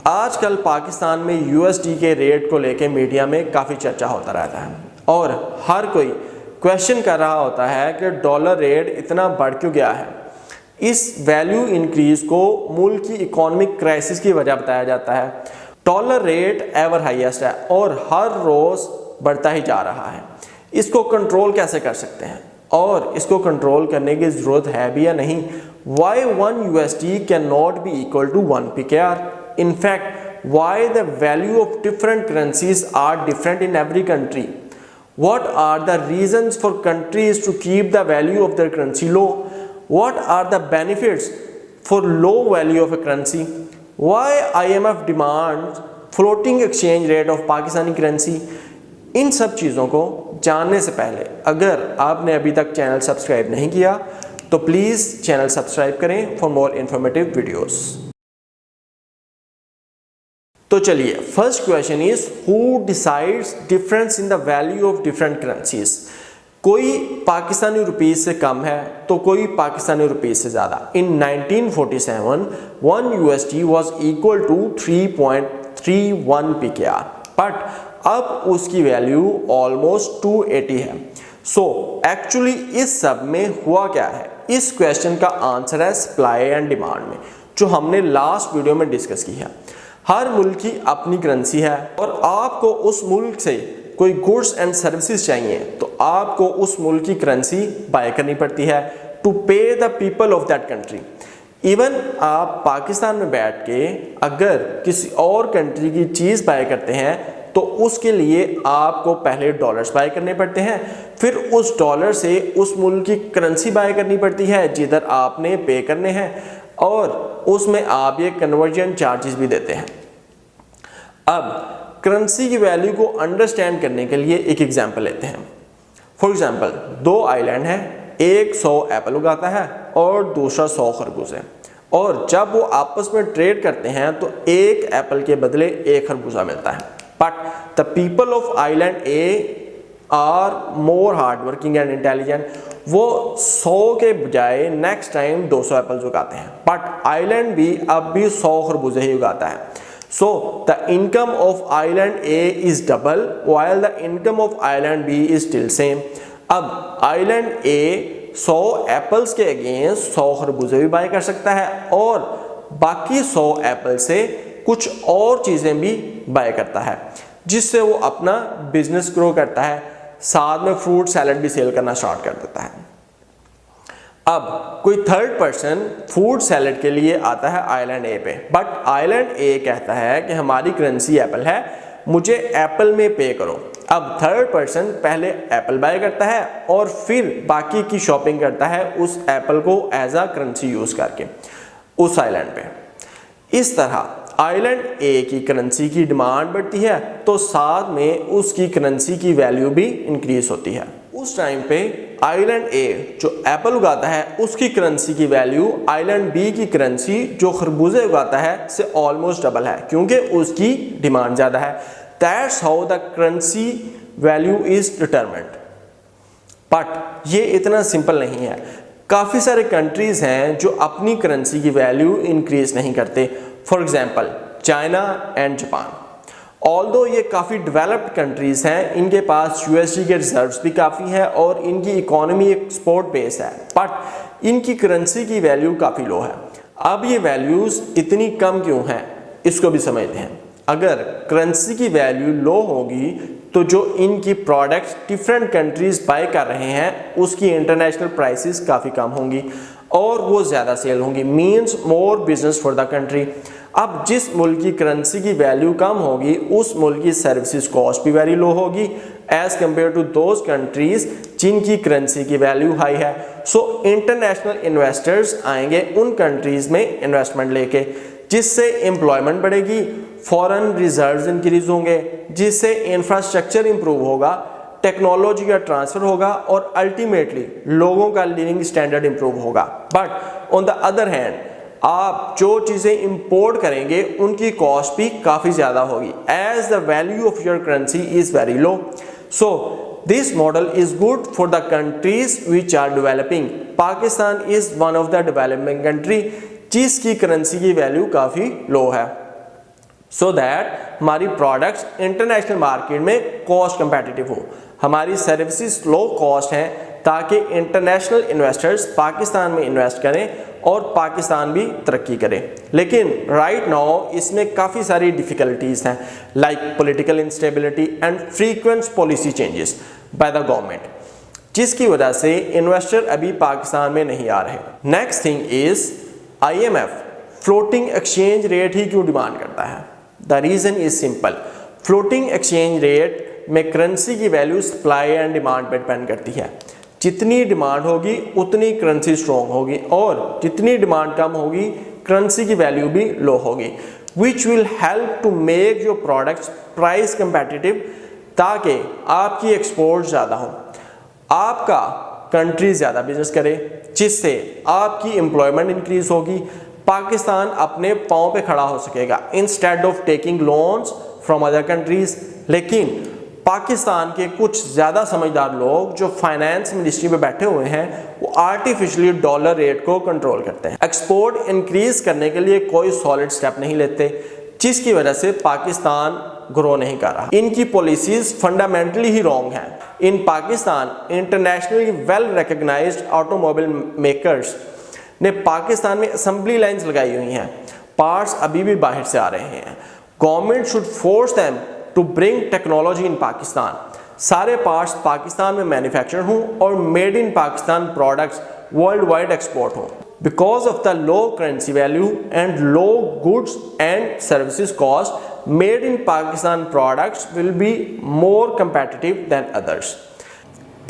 आजकल पाकिस्तान में यूएसडी के रेट को लेके मीडिया में काफ़ी चर्चा होता रहता है और हर कोई क्वेश्चन कर रहा होता है कि डॉलर रेट इतना बढ़ क्यों गया है। इस वैल्यू इंक्रीज को मुल्क की इकोनॉमिक क्राइसिस की वजह बताया जाता है। डॉलर रेट एवर हाईएस्ट है और हर रोज़ बढ़ता ही जा रहा है। इसको कंट्रोल कैसे कर सकते हैं और इसको कंट्रोल करने की ज़रूरत है भी या नहीं। Why 1 USD cannot be equal to 1 PKR? In fact, why the value of different currencies are different in every country? What are the reasons for countries to keep the value of their currency low? What are the benefits for low value of a currency? Why IMF demands floating exchange rate of Pakistani currency? इन सब चीज़ों को जानने से पहले अगर आपने अभी तक चैनल सब्सक्राइब नहीं किया तो प्लीज़ चैनल सब्सक्राइब करें फॉर मोर इन्फॉर्मेटिव वीडियोस। तो चलिए, first question is who decides difference in the value of different currencies. कोई पाकिस्तानी रुपीज से कम है तो कोई पाकिस्तानी रुपीज से ज़्यादा। इन 1947 1 USD was equal to 3.31 PKR, but अब उसकी वैल्यू ऑलमोस्ट 280 है। सो एक्चुअली इस सब में हुआ क्या है? इस क्वेश्चन का आंसर है सप्लाई एंड डिमांड में, जो हमने लास्ट वीडियो में डिस्कस की है। हर मुल्क की अपनी करेंसी है और आपको उस मुल्क से कोई गुड्स एंड सर्विसेज चाहिए तो आपको उस मुल्क की करेंसी बाय करनी पड़ती है टू पे the people of that country. Even आप पाकिस्तान में बैठ के अगर किसी और कंट्री की चीज़ बाय करते हैं तो उसके लिए आपको पहले डॉलर्स बाय करने पड़ते हैं, फिर उस डॉलर से उस मुल्क की करेंसी बाय करनी पड़ती है जिधर आपने पे करने हैं और उसमें आप ये कन्वर्जन चार्जेस भी देते हैं। अब करेंसी की वैल्यू को अंडरस्टैंड करने के लिए एक एग्जांपल लेते हैं। फॉर एग्जांपल, दो आइलैंड हैं, एक 100 एप्पल उगाता है और दूसरा 100 खरबूजे, और जब वो आपस में ट्रेड करते हैं तो एक एप्पल के बदले एक खरबूजा मिलता है। But the people of island A are more hard working and intelligent. वो 100 के बजाय नेक्स्ट टाइम 200 एप्पल्स उगाते हैं, बट आइलैंड बी अब भी 100 खरबूजे ही उगाता है। So the income of island A is double while the income of island B is still same. अब आइलैंड ए 100 एप्पल्स के अगेंस्ट 100 खरबूजे भी बाय कर सकता है और बाकी 100 एप्पल से कुछ और चीज़ें भी बाय करता है, जिससे वो अपना बिजनेस ग्रो करता है। साथ में फ्रूट सैलड भी सेल करना स्टार्ट कर देता है। अब कोई थर्ड पर्सन फूड सैलड के लिए आता है आइलैंड ए पे, बट आइलैंड ए कहता है कि हमारी करेंसी एप्पल है, मुझे एप्पल में पे करो। अब थर्ड पर्सन पहले एप्पल बाय करता है और फिर बाकी की शॉपिंग करता है उस एप्पल को एज अ करेंसी यूज करके उस आइलैंड पे। इस तरह आइलैंड ए की करेंसी की डिमांड बढ़ती है तो साथ में उसकी करेंसी की वैल्यू भी इंक्रीज होती है। उस टाइम पे आइलैंड ए जो एप्पल उगाता है उसकी करेंसी की वैल्यू आइलैंड बी की करेंसी जो खरबूजे उगाता है से ऑलमोस्ट डबल है, क्योंकि उसकी डिमांड ज़्यादा है। That's how the currency value is determined. But ये इतना सिंपल नहीं है। काफ़ी सारे कंट्रीज़ हैं जो अपनी करेंसी की वैल्यू इंक्रीज नहीं करते। For example China and Japan. Although ये काफ़ी डेवलप्ड कंट्रीज़ हैं, इनके पास यूएसडी के रिजर्व्स भी काफ़ी है और इनकी इकोनॉमी एक्सपोर्ट बेस है, बट इनकी करेंसी की वैल्यू काफ़ी लो है। अब ये वैल्यूज़ इतनी कम क्यों हैं, इसको भी समझते हैं। अगर करेंसी की वैल्यू लो होगी तो जो इनकी प्रोडक्ट्स डिफरेंट कंट्रीज़ बाय कर रहे हैं उसकी इंटरनेशनल प्राइसेस काफ़ी कम होंगी और वो ज़्यादा सेल होंगी, means more business for the country. अब जिस मुल्क की करेंसी की वैल्यू कम होगी उस मुल्क की सर्विसेज कॉस्ट भी वेरी लो होगी as compare to those countries जिनकी करेंसी की वैल्यू हाई है। सो इंटरनेशनल इन्वेस्टर्स आएंगे उन कंट्रीज में इन्वेस्टमेंट लेके, जिससे एम्प्लॉयमेंट बढ़ेगी, फॉरेन रिजर्व्स इंक्रीज होंगे, जिससे इंफ्रास्ट्रक्चर इंप्रूव होगा, टेक्नोलॉजी का ट्रांसफर होगा और अल्टीमेटली लोगों का लिविंग स्टैंडर्ड इंप्रूव होगा। But on the other hand आप जो चीज़ें इंपोर्ट करेंगे उनकी कॉस्ट भी काफ़ी ज़्यादा होगी as the value of your currency is very low. So this model is good for the countries which are developing. Pakistan is one of the developing country जिसकी करेंसी की वैल्यू काफ़ी लो है। सो दैट हमारी products international market में cost competitive हो, हमारी services low cost हैं ताकि इंटरनेशनल इन्वेस्टर्स पाकिस्तान में इन्वेस्ट करें और पाकिस्तान भी तरक्की करे। लेकिन राइट नाउ इसमें काफ़ी सारी डिफ़िकल्टीज़ हैं, like political instability and frequent policy changes by the government, जिसकी वजह से इन्वेस्टर अभी पाकिस्तान में नहीं आ रहे। Next thing is IMF floating exchange rate ही क्यों डिमांड करता है? The reason is simple, floating exchange rate में करेंसी की वैल्यू सप्लाई एंड डिमांड पर डिपेंड करती है। जितनी डिमांड होगी उतनी करेंसी स्ट्रॉन्ग होगी और जितनी डिमांड कम होगी करेंसी की वैल्यू भी लो होगी, which will help to make your products price competitive, ताकि आपकी एक्सपोर्ट ज़्यादा हो, आपका कंट्री ज़्यादा बिजनेस करे, जिससे आपकी एम्प्लॉयमेंट इंक्रीज होगी, पाकिस्तान अपने पाँव पे खड़ा हो सकेगा instead of taking loans from other countries. लेकिन पाकिस्तान के कुछ ज़्यादा समझदार लोग जो फाइनेंस मिनिस्ट्री में बैठे हुए हैं वो आर्टिफिशियली डॉलर रेट को कंट्रोल करते हैं, एक्सपोर्ट इंक्रीज करने के लिए कोई सॉलिड स्टेप नहीं लेते, जिसकी वजह से पाकिस्तान ग्रो नहीं कर रहा। इनकी पॉलिसीज फंडामेंटली ही रॉन्ग हैं। In Pakistan internationally well recognised automobile makers ने पाकिस्तान में असेंबली लाइन्स लगाई हुई हैं, पार्ट्स अभी भी बाहर से आ रहे हैं। Government should force them to bring technology in Pakistan, सारे पार्ट्स पाकिस्तान में मैन्युफैक्चर हों और made in Pakistan products world wide export हों। Because of the low currency value and low goods and services cost, made in Pakistan products will be more competitive than others.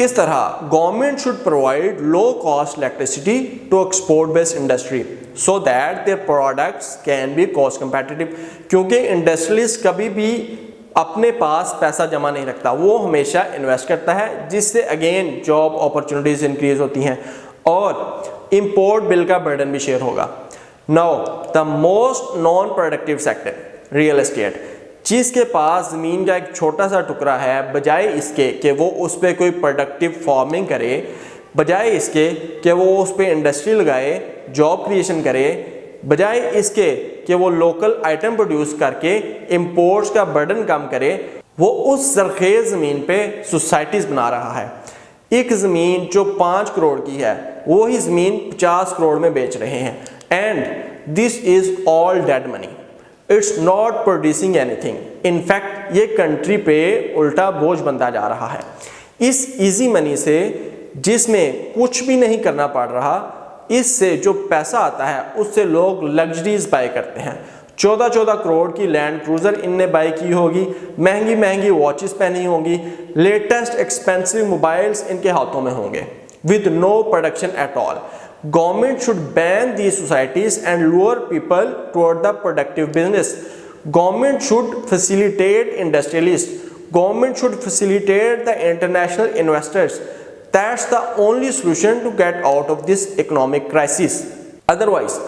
इस तरह government should provide low cost electricity to export based industry so that their products can be cost competitive, क्योंकि industrialist कभी भी अपने पास पैसा जमा नहीं रखता, वो हमेशा इन्वेस्ट करता है, जिससे अगेन जॉब अपॉर्चुनिटीज इंक्रीज होती हैं और इंपोर्ट बिल का बर्डन भी शेयर होगा। Now the most non productive sector real estate, जिसके पास ज़मीन का एक छोटा सा टुकड़ा है, बजाय इसके कि वो उस पर कोई प्रोडक्टिव फार्मिंग करे, बजाय इसके कि वो उस पर इंडस्ट्री लगाए, जॉब क्रिएशन करे, बजाय इसके कि वो लोकल आइटम प्रोड्यूस करके इंपोर्ट्स का बर्डन कम करे, वो उस ज़रखेज़ ज़मीन पे सोसाइटीज़ बना रहा है। एक ज़मीन जो 5 करोड़ की है वो ही ज़मीन 50 करोड़ में बेच रहे हैं, and this is all dead money, it's not producing anything. In fact ये कंट्री पे उल्टा बोझ बनता जा रहा है। इस इजी मनी से, जिसमें कुछ भी नहीं करना पड़ रहा, इससे जो पैसा आता है उससे लोग लग्जरीज बाय करते हैं। 14 करोड़ की लैंड क्रूजर इनने बाय की होगी, महंगी महंगी वॉचेस पहनी होंगी, लेटेस्ट एक्सपेंसिव मोबाइल्स इनके हाथों में होंगे, with no production at all. Government should ban these societies and lure people toward the productive business. Government should facilitate industrialists. Government should facilitate the international investors. That's the only solution to get out of this economic crisis. Otherwise,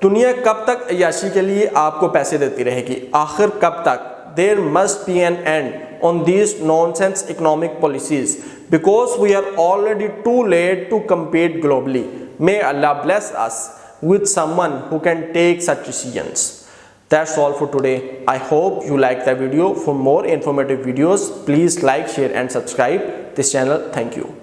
दुनिया कब तक अय्याशी के लिए आपको पैसे देती रहेगी? आखिर कब तक? There must be an end on these nonsense economic policies because we are already too late to compete globally. May Allah bless us with someone who can take such decisions. That's all for today. I hope you like the video. For more informative videos, please like, share and subscribe this channel. Thank you.